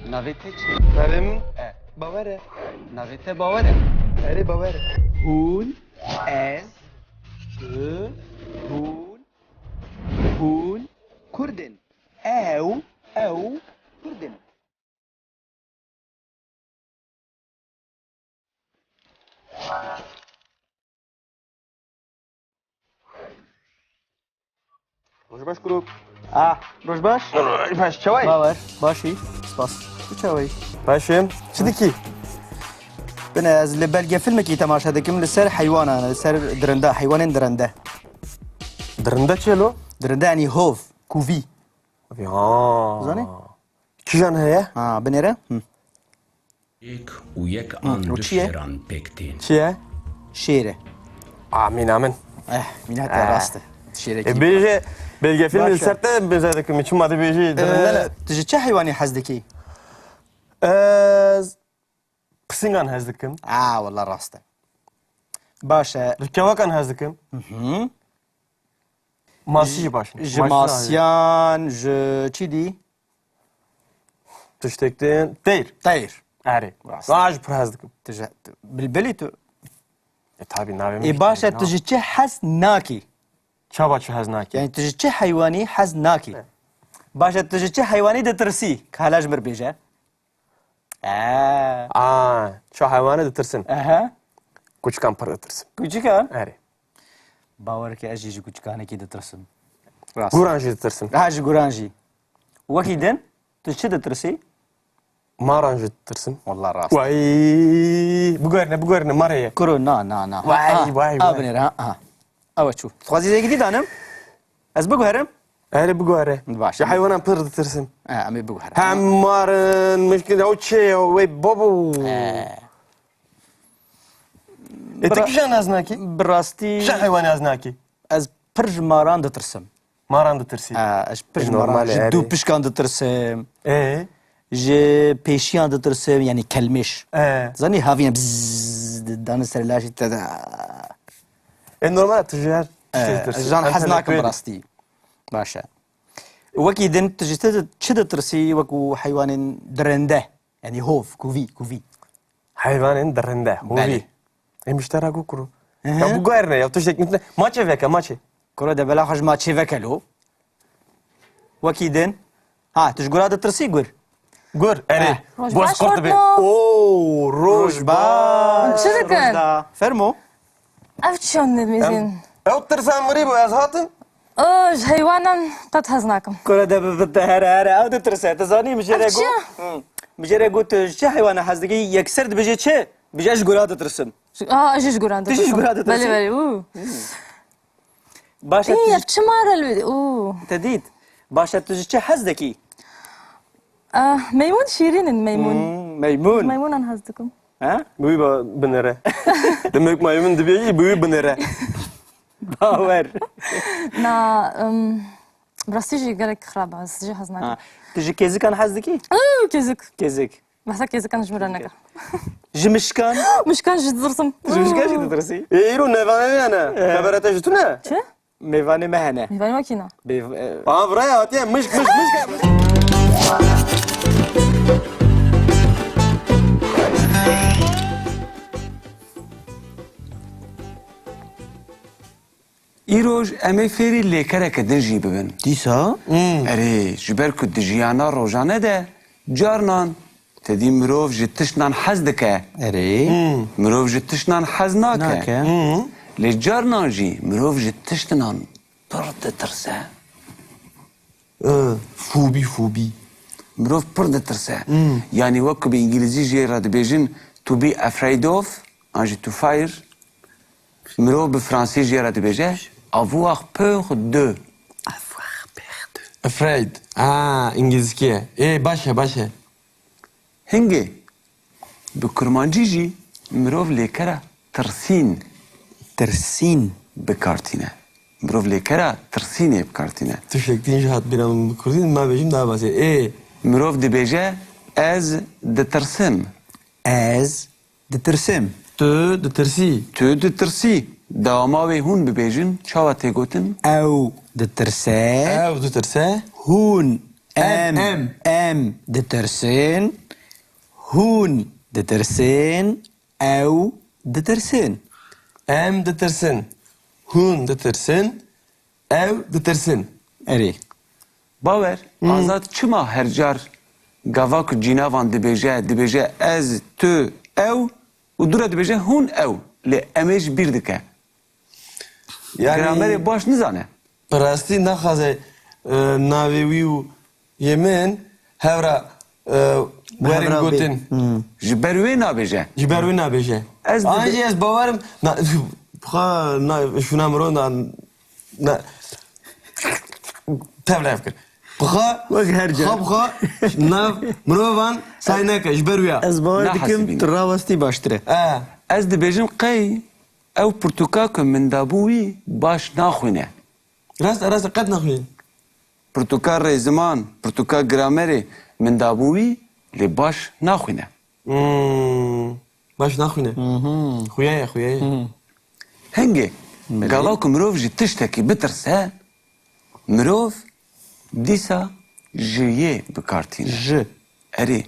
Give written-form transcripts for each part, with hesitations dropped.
Navê te çi? Navê min Bawer e. Navê te bawer e? Erê Bawer e. Hûn, ez, tu, hûn, Kurdin. Ew, Kurdin. Roj baş kuruk. Roj baş? Roj baş çavay. Bawer, başî. Spas. Tu çawî? Başım. Çidiki. Ben ez li belge filmekî temaşa dikim li ser heywanan, li ser dirinde, heywanên dirinde. Dırında çelo. Dirinde yani hov, kuvî. Ha. Zanî? Kijan heye? Ha, binêre? یک و یک آن رو چیه؟ دوشتران پکتین Çiye? Şêre. Amin amin. Minnet rast. Şêrekî. Bêje belge filmi Başa. serte bezadekim. Çim adı bêje dırında ne? Tu ji çi heywanî hez dikî? Ez Pisingan hez dikim. Wallah rast e. Baş e. Kevakan hez dikim. Masî baş. Ji masyan, ji çi dî? Tiştektin. Teyr. Teyr. Erê. Rast. Raj pir hez dikim. Tu ji bilbilî tu. Tabii navê Baş e tu ji çi hez nakî? Çava çi hez nakî. Yani tu ji çi heywanî hez nakî? Baş e tu ji çi heywanî ditirsî? Hala ji mir bêje. Şu hayvanı ditirsin. Aha. Kuçkan pir ditirsin. Küçük ha? Erê. Bawer ki ez jî ji küçükanekî ditirsim. Rast. Guran jî ditirsin. Ha ji guran jî. Wekî din tu çi ditirsî? Maran jî ditirsin. Wallah rast. Vay. Bu görne mareye. Kuru na. Vay. Abinêre ha. Ew çû. Xwazî zêgidî danim? Ez biguherim? Erê bu göre. Baş. Şu hayvanı pir ditirsin. Em ê biguherim. Hem marın müşkil o çe o ve babu. Etek kijan az naki? Bi rastî Şu hayvanı az naki? ez pir ji maran ditirsim. Maran ditirsin. Ez pir ji Normal maran ji erê. dû pişkan ditirsim. Ji pêşiyan ditirsim yani kelmiş. Zanî havîn bzzz danî ser laşî te de. Normal tüccar. Jan hez nakim bi rastî. Baş e. Wekî din tu ji çi ditirsî wekû heywanên dirinde yani hov, kuvî. Hayvanın derinde. Beli. Hovi. Müştera kuru. Ya bu görne ya tuştek mitne. Maçe veka maçe. Kura de bela xwe ji maçê vekelo. Wekî din tu ji gura ditirsî gur. Gur. Erê. Roj Boş baş kurtu be. hortno. Oo, roj baş. Çi dikin? Fermo. Ev çiyan demezin. Ew tirsan mirî bu ez hatin. Ji heywanan qet hez nakim. Kura de bi here ew ditirse. Tu zanî mijêre Ev çi? got. Mijêre got tu ji çi heywana hez dikî yekser dibêje çi? Bêje ez ji gura ditirsim. Ez ji guran ji guran ditirsin? Beli. Baş e Ev çi marel te dît. Baş e tu ji çi hez dikî? Meymun şirinin meymun. Meymun. Meymunan hez dikim. Ha? Bu binere. Demek maymun dibiyi bu binere. Bawer. Na براستی جی گرک خرابه از جی hez nakim. Tu ji kezikan hez dikî? Kezik. Kezik. Behsa kezikan ji mir neke. Ji mişkan? Mişkan ji ditirsim. Ji mişkan jî ditirsî? İro nevane ne? Haberete jitü ne? Çi? Mêvanê me hene. Meyvani wakîna. Aa buraya at ya mış. Îroj em ê fêrî lêkereke din jî bibin. Dîsa? Erê ji ber ku di jiyana rojane de carnan tedî mirov ji tiştan hez dike. Erê. Mirov ji tiştan hez nake. Nake. Lê carnan jî mirov ji tiştinan pir ditirse. Fobi. Mirov pir ditirse. Yani wek bi îngilîzî jê re dibêjin to be afraid of an jî to fear. Mirov bi fransî jê re dibêje avoir peur de. Afraid. İngilizce. Başa. Hingê bi kurmancî jî mirov lêkera tirsîn Tirsîn. bikartîne. Mirov lêkera tirsînê bikartîne. Teşekkür cihat bir anım kurdun ma bejim daha basit. Mirov dibêje ez ditirsim. Ez ditirsim. Tu ditirsi. Tu ditirsî. Dawama wê hûn bibêjin çawa tê gotin? Ew ditirse. Ev ditirse. Hûn ام دترسن هون دترسن او دترسن Em ditirsin. Hun ditirsin. Ev ditirsin. اري باور آزاد چما هر جار گاوا که جیناوان دبیجه از تو او و دوره دبیجه هون او لی امیش بیر دکه گرامری باش نزانه Rastî naxwaze navê wî û yemin hevra werin Hevra gotin. جبر وی نابیجه Ji ber wê nabêje. Ez dibe- An jî ez bawerim şuna miro tevlev kir. Wek her car. Xwe nav mirovan say neke ji ber wî ya. از باور نه دکم حسبینه. تراوستی باشتره از دبیجم قی او پرتوکا که من دابوی باش ناخوینه Rast qet naxwîne. پرتوکا ریزمان پرتوکا گرامری من دابوی لی باش ناخوینه Baş naxwîne. Xuya ye. هنگه گاوا که مروف جی تشتکی بترسه مروف دیسا جیه بکارتینه ج اری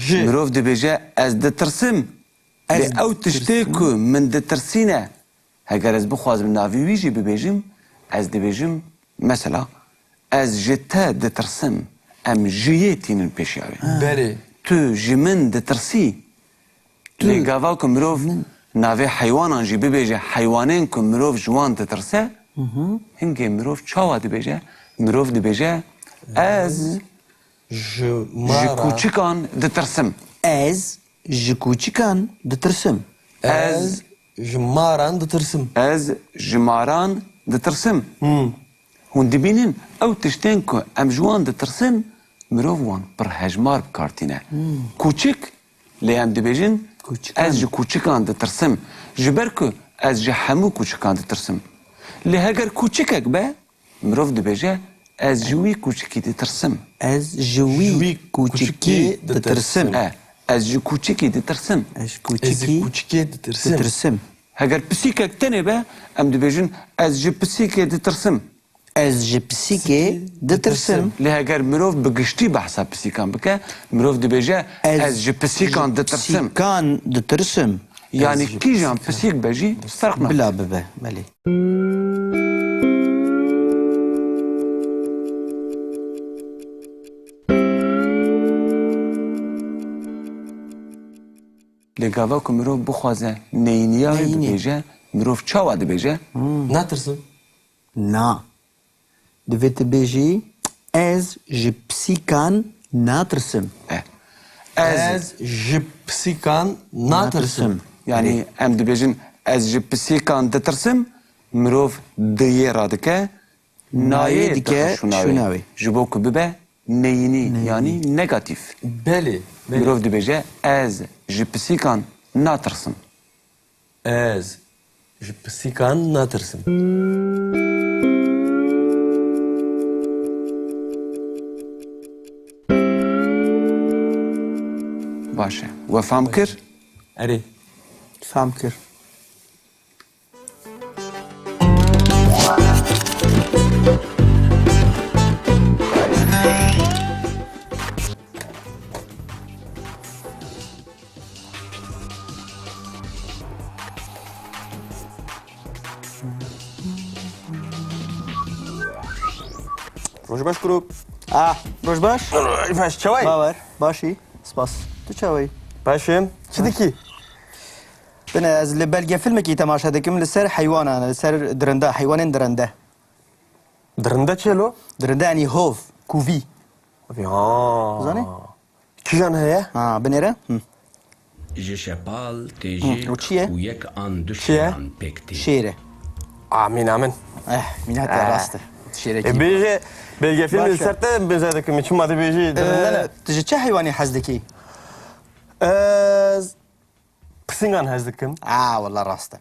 Ji. مروف دبیجه از دترسم لی او تشتی که من دترسینه اگر از بخوازم ناوی ویجی ببیجم از دبیجم مثلا از جتا دترسم ام جیه تینن پیشیاوی Berê. تو جی من دترسی لی گاوا که مروف ناوی حیوانان جی ببیجه حیوانین که مروف جوان دترسه هنگه مروف چاوا دبیجه مروف دبیجه از Ji جی mara. کوچکان دترسم از جکوچکان دترسم Ez ji maran ditirsim. از جماران دترسم هون دبینن او تشتین که ام جوان دترسن مروف وان پر هجمار بکارتینه کوچک لی ام دبیجن از جی کوچکان دترسم جبر که از جی همو کوچکان دترسم لی هگر کوچکک به مروف دبیجه از جوی کوچکی دترسم از جوی جوی کوچکی کوچکی دترسم از جی کوچکی دترسم از Ez کوچکی kuçike ditirsim. دترسم هگر پسیکک تنه به ام دبیجن از جی پسیکی دترسم از جپسیکی دترسم لی اگر مروف بگشتی بحثا پسیکان بکه مروف دبیجه از جی پسیکان دترسم پسیکان دترسم یعنی کی جان پسیک بجی فرق نه بلا ببه بله لی گاوا که مروف بخوازه نینیای نینی. ببیجه مروف چاوا دبیجه Natirsim. نا دویت بیجی از جپسیکان ناترسم از Ez ji pisikan natirsim. یعنی ام دبیجن از جی پسیکان دترسم مروف دیه را دکه نایه دکه دکه شوناوی. شوناوی جبو که ببه نینی یعنی نگاتیف Belê. مروف دبیجه از جی پسیکان ناترسم Ez ji pisikan natirsim. باشه وفام کر Erê. فهم کر Roj baş kurup. روش باش Roj baş çavay. باور باشی سپاس تو چاوی Başım. Çidiki. بنا از لبلگه فیلم کی تماشا دکم لسر حیوان لسر درنده حیوان درنده Dırında çelo. درنده یعنی هوف کووی Ya. Zani? Kijan heye? ها بنیره Je shepal te وچیه؟ u yek an Çiye? dushan pekti. شیره Amin amin. مینات راسته شیره کی Beje belge filmi Başa. serte benzedik. Çim adı beje dırında تجي چه حیوانی حزدکی ne? Ez pisingan hazdikim. والله راسته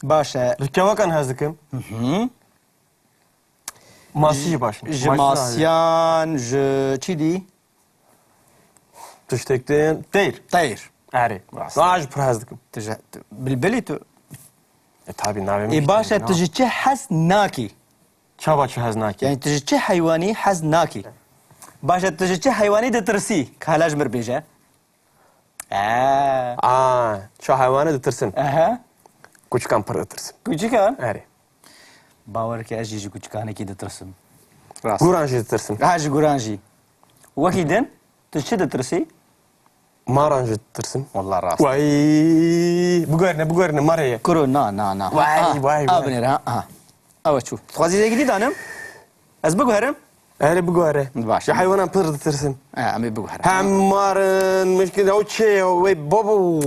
باشه Kevakan hazdikim. Masiye baş. جماسیان ج چی دی Tüştekten değil. طير Eri. Raj pır hazdikim. تجي بالبلي تو Tabi navim. اي باشا تجي چه حز ناكي Çaba çı haznaki. يعني تجي چه حيواني حز ناكي باشا تجي چه حيواني دترسي كهلاج مر بيجا شو حيوانه دترسم اها كوچكان پر دترسم كوچكان اري باور كي اجي كوچكان كي دترسم راس غورانجي دترسم هاج غورانجي وكيدن تشي دترسي مارانجي دترسم والله راس واي بقرنا مريه كرو نا واي ابني ها اوا شوف خوازي زي جديد انم از بقو هرم اري بقره باش. شو حيوان پر دترسم امي بقو هرم همارن مشكلة او چه وي بابو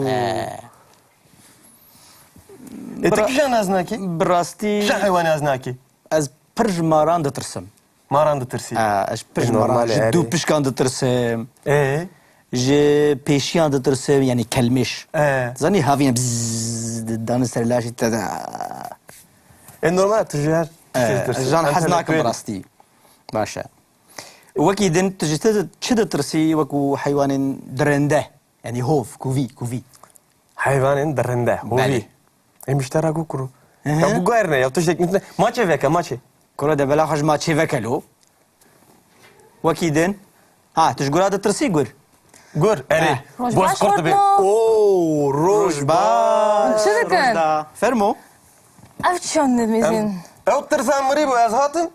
انت كيش نازناكي براستي شو حيوان نازناكي از برج ماران دترسم ماران دترسي اش برج نورمال ماران يعني. جدو بشكان دترسم ايه جي بيشيان دترسم يعني كلمش ايه زاني هافين بزز دان سرلاش تدا النورمال تجار جان حزناكم براستي باشا وكي دن تجي تشد ترسي وكو حيوان درنده يعني هوف كوفي حيوان درنده هو بله. في اي مشترى كوكرو يا بقرنا يا تشتك مثل ماتش فيك ماتش كرة ده بلا خش ما تشيفكلو وكي دن ها تشقول هذا ترسي قول قر اري روج بوس باش قرط بي خورتنا. اوه روج با شو ذا كان؟ روجدا. فرمو عرفت شلون الميزين؟ او ترسان مريبو يا زهاتن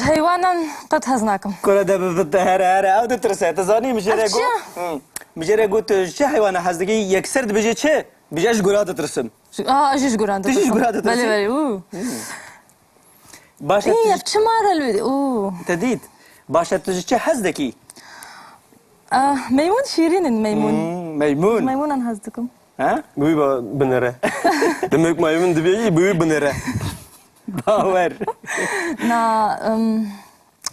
حيوانا قد هزناكم كرة ده هر او ترسي تزاني مجرى أفشا. قول مجرى قول شو حيوان حزدقي يكسر بيجي شيء بيجي اش قول هذا ترسم اجيش قران تجيش قران ترسم؟ بلي بلي اوه باشا ايه في مارة الويدي اوه تديد باشا تجي حزدكي ميمون شيرين ميمون ميمون ميمون انا هزدكم ها بوي بنره دمك ما يمن دبي بوي بنره باور نا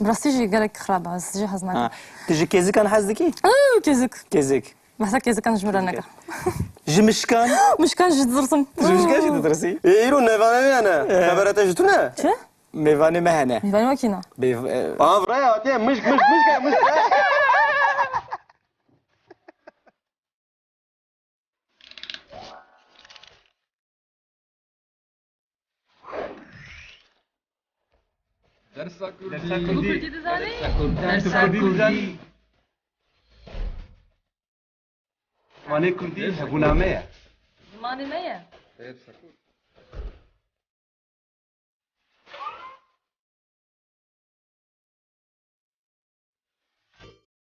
برستيجي قالك خراب بس جي هزناكم تجي كيزي كان حزدكي كيزك كيزك بحثك كيزك كان جمرانك جمشكان مش كان جد درسم جمشكان شي تدرسي ايرو نفاني انا خبرت جتنا شو؟ ميفاني مهنة يبان ماكينة برا مش درس كردی مانه کردی هبونامه زماني مية